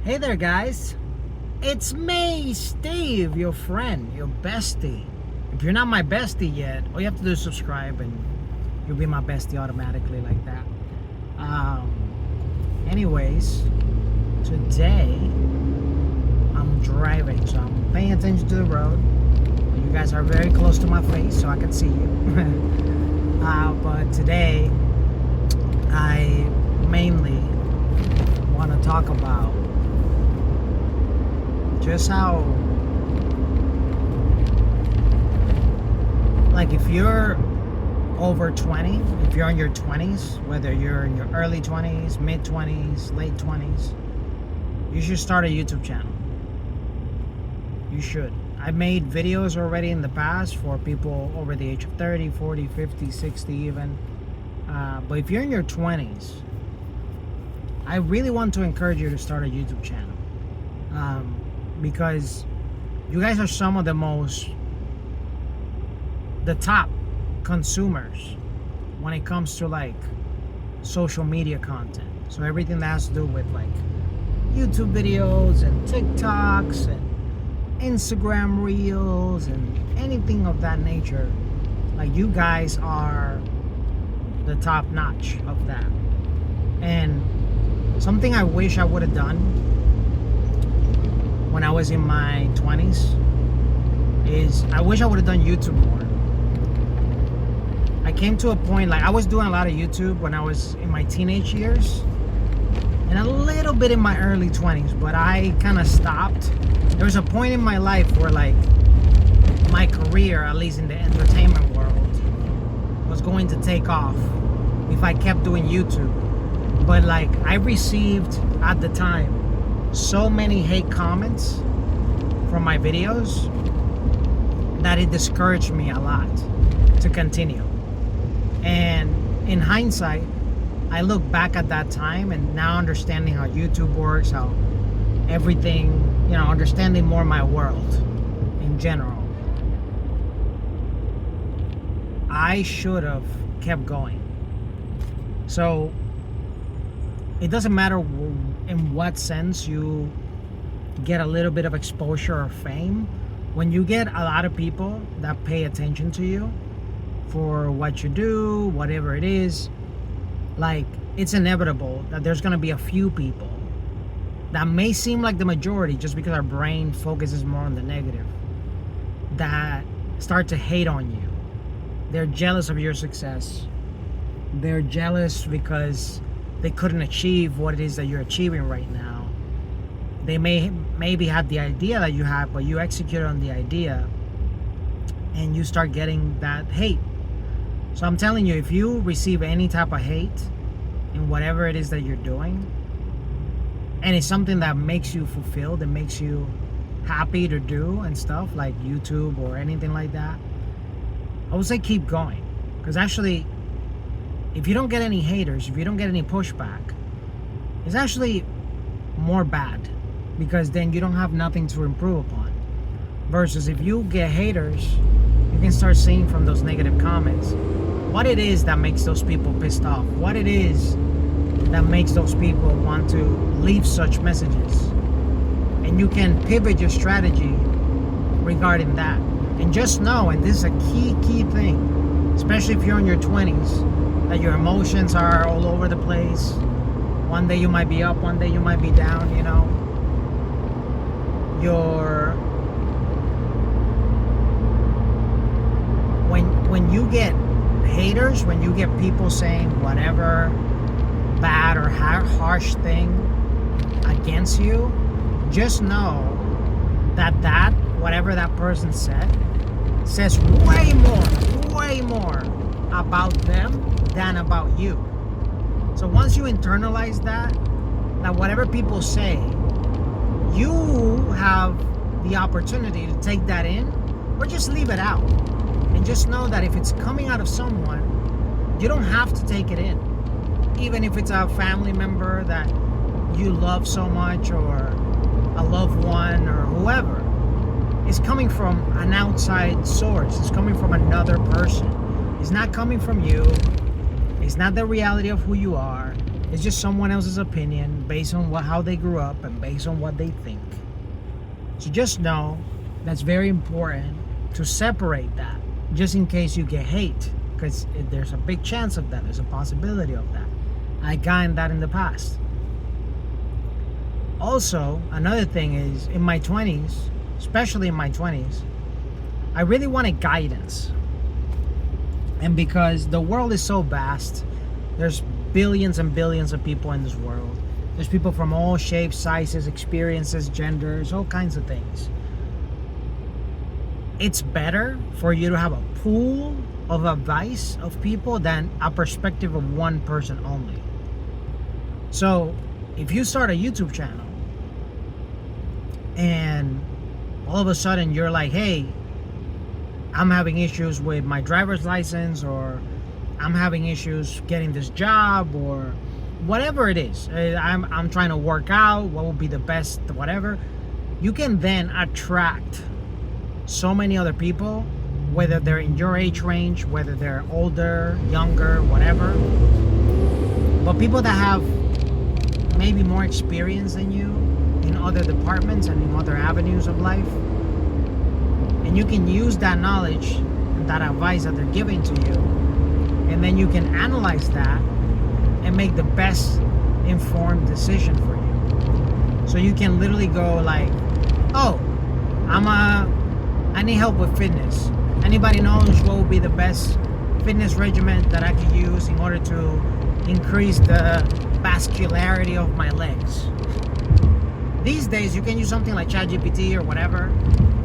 Hey there, guys. It's me, Steve, your friend, your bestie. If you're not my bestie yet, all you have to do is subscribe and you'll be my bestie automatically like that. Anyways, today I'm driving, so I'm paying attention to the road. You guys are very close to my face, so I can see you. But today, I mainly want to talk about just how, like, if you're over 20, if you're in your 20s, whether you're in your early 20s, mid 20s, late 20s, you should start a YouTube channel. You should. I've made videos already in the past for people over the age of 30, 40, 50, 60 even. But if you're in your 20s, I really want to encourage you to start a YouTube channel. Because you guys are some of the top consumers when it comes to like social media content. So everything that has to do with like YouTube videos and TikToks and Instagram Reels and anything of that nature, like you guys are the top notch of that. And something I wish I would have done when I was in my 20s is I wish I would have done YouTube more. I came to a point, like I was doing a lot of YouTube when I was in my teenage years and a little bit in my early 20s, but I kind of stopped. There was a point in my life where like my career, at least in the entertainment world, was going to take off if I kept doing YouTube. But like I received at the time so many hate comments from my videos that it discouraged me a lot to continue. And in hindsight, I look back at that time and now understanding how YouTube works, how everything, understanding more my world in general, I should have kept going. So it doesn't matter in what sense you get a little bit of exposure or fame. When you get a lot of people that pay attention to you for what you do, whatever it is, like it's inevitable that there's going to be a few people that may seem like the majority just because our brain focuses more on the negative, that start to hate on you. They're jealous of your success. They're jealous because they couldn't achieve what it is that you're achieving right now. They maybe had the idea that you have, but you execute on the idea and you start getting that hate. So I'm telling you, if you receive any type of hate in whatever it is that you're doing, and it's something that makes you fulfilled and makes you happy to do and stuff like YouTube or anything like that, I would say keep going. Because actually, if you don't get any haters, if you don't get any pushback, it's actually more bad, because then you don't have nothing to improve upon. Versus if you get haters, you can start seeing from those negative comments what it is that makes those people pissed off, what it is that makes those people want to leave such messages. And you can pivot your strategy regarding that. And just know, and this is a key thing, especially if you're in your 20s, that your emotions are all over the place. One day you might be up, one day you might be down, When you get haters, when you get people saying whatever bad or harsh thing against you, just know that whatever that person said says way more about them than about you. So once you internalize that whatever people say, you have the opportunity to take that in or just leave it out. And just know that if it's coming out of someone, you don't have to take it in. Even if it's a family member that you love so much, or a loved one, or whoever. It's coming from an outside source. It's coming from another person. It's not coming from you. It's not the reality of who you are. It's just someone else's opinion based on how they grew up and based on what they think. So just know that's very important to separate that, just in case you get hate, because there's a big chance of that. There's a possibility of that. I gotten that in the past. Also, another thing is, in my 20s, especially in my 20s, I really wanted guidance. And because the world is so vast, there's billions and billions of people in this world. There's people from all shapes, sizes, experiences, genders, all kinds of things. It's better for you to have a pool of advice of people than a perspective of one person only. So if you start a YouTube channel and all of a sudden you're like, hey, I'm having issues with my driver's license, or I'm having issues getting this job, or whatever it is, I'm trying to work out, what would be the best, whatever, you can then attract so many other people, whether they're in your age range, whether they're older, younger, whatever, but people that have maybe more experience than you in other departments and in other avenues of life. And you can use that knowledge and that advice that they're giving to you, and then you can analyze that and make the best informed decision for you. So you can literally go like, oh, I need help with fitness. Anybody knows what would be the best fitness regimen that I could use in order to increase the vascularity of my legs? These days you can use something like ChatGPT or whatever.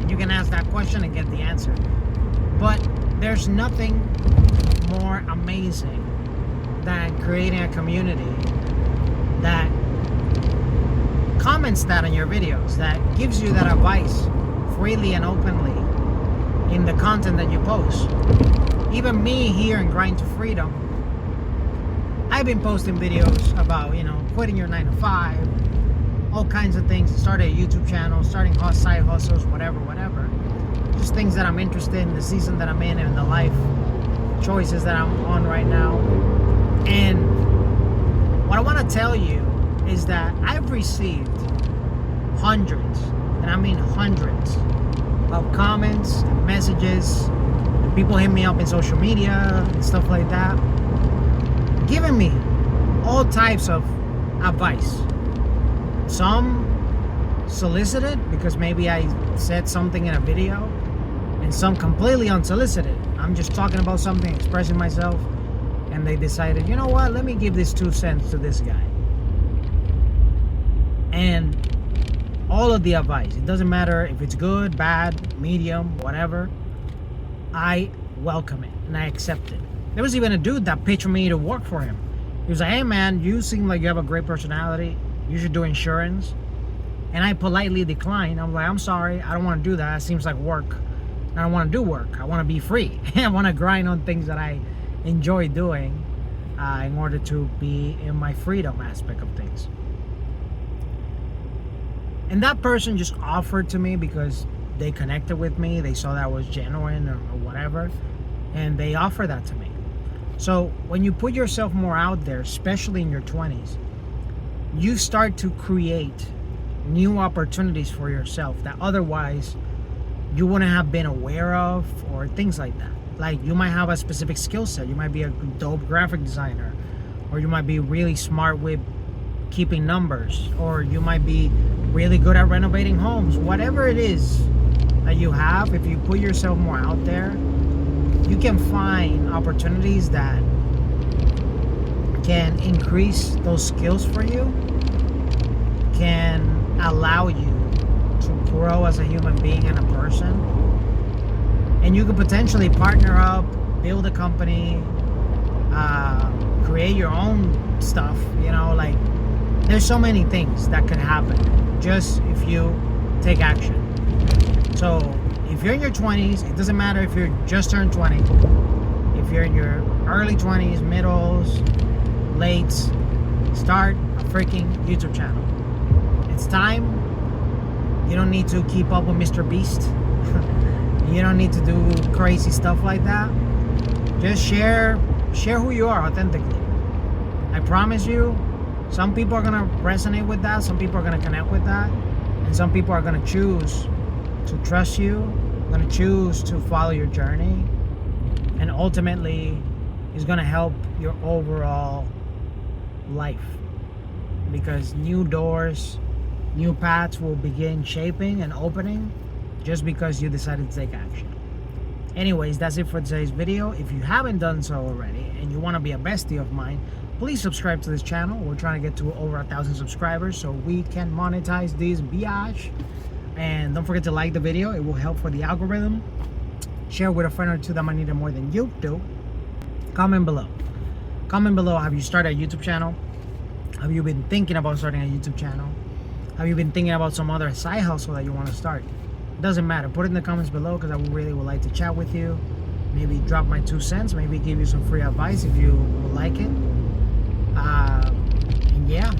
You can ask that question and get the answer. But there's nothing more amazing than creating a community that comments that on your videos, that gives you that advice freely and openly in the content that you post. Even me here in Grind to Freedom, I've been posting videos about, quitting your 9 to 5, all kinds of things. Started a YouTube channel, starting side hustles, whatever. Just things that I'm interested in, the season that I'm in, and the life choices that I'm on right now. And what I want to tell you is that I've received hundreds, and I mean hundreds, of comments and messages, and people hit me up in social media and stuff like that, giving me all types of advice. Some solicited because maybe I said something in a video, and some completely unsolicited. I'm just talking about something, expressing myself, and they decided, you know what, let me give this 2 cents to this guy. And all of the advice, it doesn't matter if it's good, bad, medium, whatever, I welcome it and I accept it. There was even a dude that pitched me to work for him. He was like, hey man, you seem like you have a great personality, you should do insurance. And I politely declined. I'm like, I'm sorry, I don't want to do that. It seems like work. I don't want to do work. I want to be free. I want to grind on things that I enjoy doing in order to be in my freedom aspect of things. And that person just offered to me because they connected with me. They saw that I was genuine or whatever. And they offered that to me. So when you put yourself more out there, especially in your 20s, you start to create new opportunities for yourself that otherwise you wouldn't have been aware of, or things like that. Like, you might have a specific skill set. You might be a dope graphic designer, or you might be really smart with keeping numbers, or you might be really good at renovating homes. Whatever it is that you have, if you put yourself more out there, you can find opportunities that can increase those skills for you, can allow you to grow as a human being and a person. And you could potentially partner up, build a company, create your own stuff. Like, there's so many things that could happen just if you take action. So if you're in your 20s, it doesn't matter if you're just turned 20, if you're in your early 20s, middles, lates, start a freaking YouTube channel. It's time. You don't need to keep up with Mr. Beast. You don't need to do crazy stuff like that. Just share who you are authentically. I promise you, Some people are gonna resonate with that, some people are gonna connect with that, and some people are gonna choose to trust you, gonna choose to follow your journey, and ultimately is gonna help your overall life, because new doors, new paths will begin shaping and opening just because you decided to take action. Anyways, that's it for today's video. If you haven't done so already and you want to be a bestie of mine, please subscribe to this channel. We're trying to get to over 1,000 subscribers so we can monetize this biatch. And don't forget to like the video. It will help for the algorithm. Share with a friend or two that might need it more than you do. Comment below. Comment below, have you started a YouTube channel? Have you been thinking about starting a YouTube channel? Have you been thinking about some other side hustle that you want to start? It doesn't matter. Put it in the comments below, because I really would like to chat with you. Maybe drop my 2 cents. Maybe give you some free advice if you would like it. And yeah,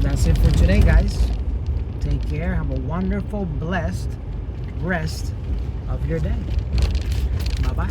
that's it for today, guys. Take care. Have a wonderful, blessed rest of your day. Bye-bye.